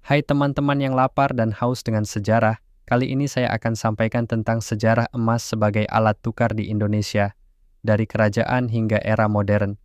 Hai teman-teman yang lapar dan haus dengan sejarah, kali ini saya akan sampaikan tentang sejarah emas sebagai alat tukar di Indonesia, dari kerajaan hingga era modern.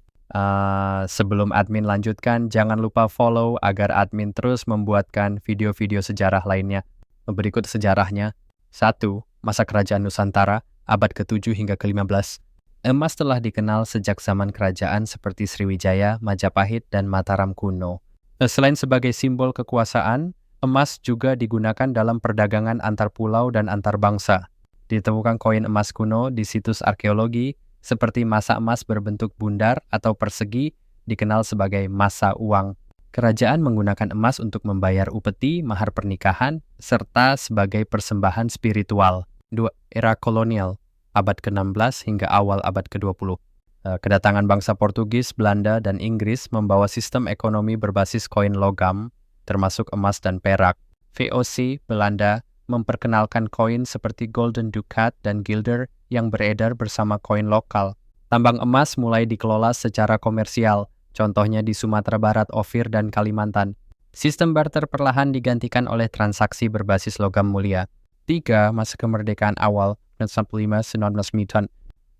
Sebelum admin lanjutkan, jangan lupa follow agar admin terus membuatkan video-video sejarah lainnya. Berikut sejarahnya. 1. Masa Kerajaan Nusantara, abad ke-7 hingga ke-15. Emas telah dikenal sejak zaman kerajaan seperti Sriwijaya, Majapahit, dan Mataram kuno. Selain sebagai simbol kekuasaan, emas juga digunakan dalam perdagangan antar pulau dan antar bangsa. Ditemukan koin emas kuno di situs arkeologi, seperti masa emas berbentuk bundar atau persegi, dikenal sebagai masa uang. Kerajaan menggunakan emas untuk membayar upeti, mahar pernikahan, serta sebagai persembahan spiritual. 2. Era kolonial, abad ke-16 hingga awal abad ke-20. Kedatangan bangsa Portugis, Belanda, dan Inggris membawa sistem ekonomi berbasis koin logam, termasuk emas dan perak. VOC Belanda memperkenalkan koin seperti golden ducat dan guilder yang beredar bersama koin lokal. Tambang emas mulai dikelola secara komersial, contohnya di Sumatera Barat, Ophir, dan Kalimantan. Sistem barter perlahan digantikan oleh transaksi berbasis logam mulia. 3. Masa kemerdekaan awal 1945-1990.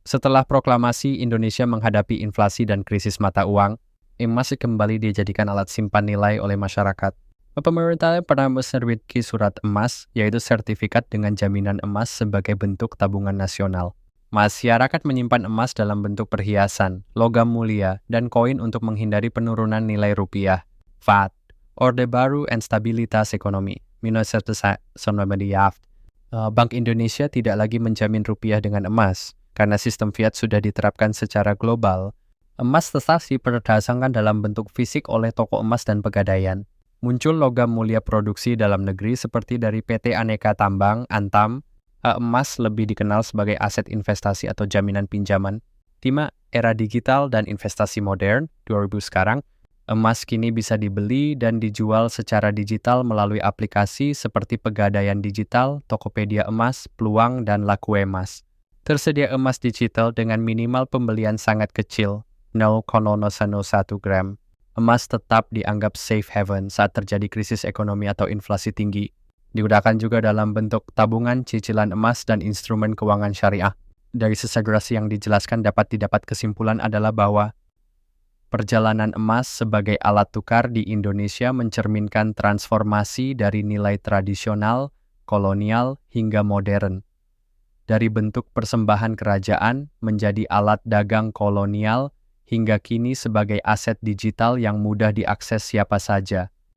Setelah proklamasi Indonesia menghadapi inflasi dan krisis mata uang, emas kembali dijadikan alat simpan nilai oleh masyarakat. Pemerintah pernah menerbitkan surat emas, yaitu sertifikat dengan jaminan emas sebagai bentuk tabungan nasional. Masyarakat menyimpan emas dalam bentuk perhiasan, logam mulia, dan koin untuk menghindari penurunan nilai rupiah. 4. Orde Baru dan Stabilitas Ekonomi 1990. Bank Indonesia tidak lagi menjamin rupiah dengan emas. Karena sistem fiat sudah diterapkan secara global, emas tetap diperdasarkan dalam bentuk fisik oleh toko emas dan pegadaian. Muncul logam mulia produksi dalam negeri seperti dari PT Aneka Tambang, Antam. Emas lebih dikenal sebagai aset investasi atau jaminan pinjaman. 5. Era digital dan investasi modern, 2000 sekarang. Emas kini bisa dibeli dan dijual secara digital melalui aplikasi seperti Pegadaian Digital, Tokopedia Emas, Peluang, dan Laku Emas. Tersedia emas digital dengan minimal pembelian sangat kecil, 0,01 gram. Emas tetap dianggap safe haven saat terjadi krisis ekonomi atau inflasi tinggi. Digunakan juga dalam bentuk tabungan, cicilan emas, dan instrumen keuangan syariah. Dari sesagrasi yang dijelaskan dapat didapat kesimpulan adalah bahwa perjalanan emas sebagai alat tukar di Indonesia mencerminkan transformasi dari nilai tradisional, kolonial, hingga modern. Dari bentuk persembahan kerajaan menjadi alat dagang kolonial hingga kini sebagai aset digital yang mudah diakses siapa saja.